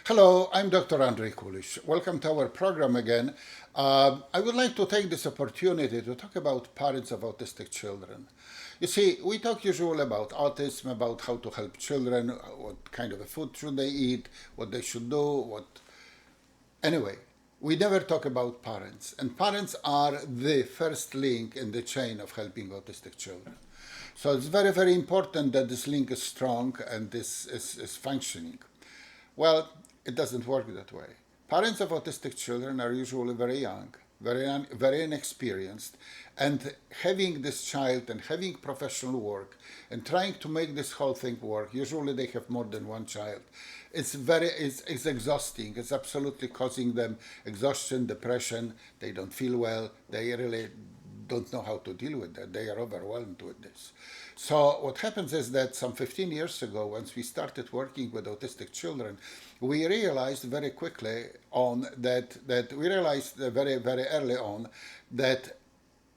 Hello, I'm Dr. Andrei Kulish. Welcome to our program again. I would like to take this opportunity to talk about parents of autistic children. You see, we talk usually about autism, about how to help children, what kind of a food should they eat, what they should do, Anyway, we never talk about parents, and parents are the first link in the chain of helping autistic children. So it's very, very important that this link is strong and this is functioning. Well, it doesn't work that way. Parents of autistic children are usually very young, very inexperienced, and having this child and having professional work and trying to make this whole thing work, usually they have more than one child. It's exhausting. It's absolutely causing them exhaustion, depression. They don't feel well. They really don't know how to deal with that. They are overwhelmed with this. So what happens is that some 15 years ago, once we started working with autistic children, we realized very quickly on that we realized very, very early on that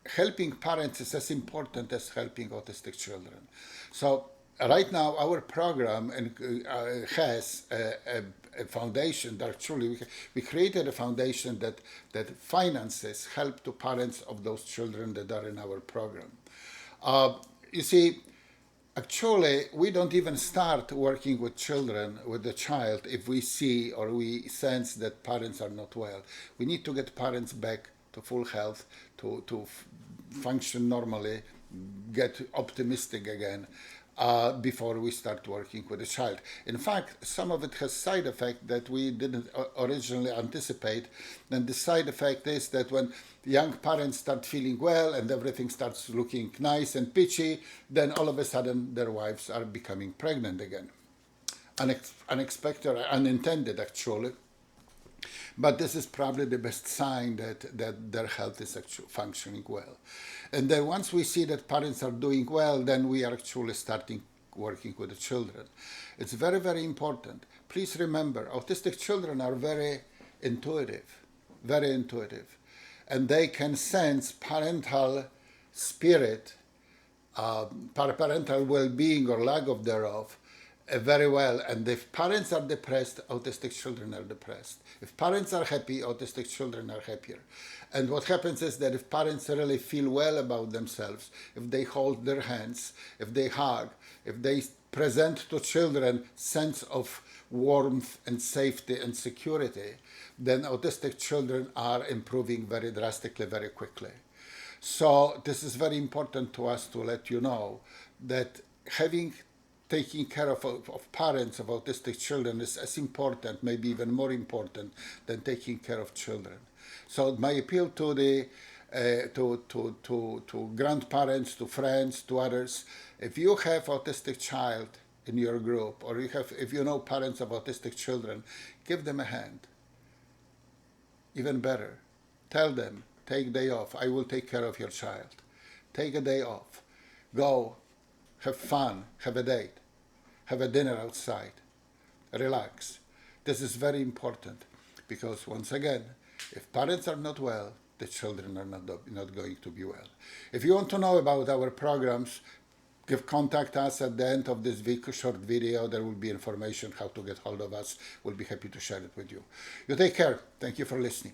helping parents is as important as helping autistic children. So right now our program has a foundation that actually we created a foundation that finances help to parents of those children that are in our program. You see, actually, we don't even start working with children, with the child, if we see or we sense that parents are not well. We need to get parents back to full health, to function normally, get optimistic again, before we start working with the child. In fact, some of it has side effect that we didn't originally anticipate. And the side effect is that when young parents start feeling well and everything starts looking nice and peachy, then all of a sudden their wives are becoming pregnant again. Unexpected, unintended actually. But this is probably the best sign that their health is actually functioning well. And then once we see that parents are doing well, then we are actually starting working with the children. It's very, very important. Please remember, autistic children are very intuitive. And they can sense parental spirit, parental well-being or lack of thereof, very well. And if parents are depressed, autistic children are depressed. If parents are happy, autistic children are happier. And what happens is that if parents really feel well about themselves, if they hold their hands, if they hug, if they present to children sense of warmth and safety and security, then autistic children are improving very drastically, very quickly. So this is very important to us to let you know that taking care of parents of autistic children is as important, maybe even more important than taking care of children. So my appeal to the to grandparents, to friends, to others, if you have autistic child in your group, or if you know parents of autistic children, give them a hand. Even better, tell them, take a day off. I will take care of your child. Take a day off. Go, have fun, have a date, have a dinner outside, relax. This is very important because, once again, if parents are not well, the children are not going to be well. If you want to know about our programs, contact us at the end of this short video. There will be information how to get hold of us. We'll be happy to share it with you. You take care. Thank you for listening.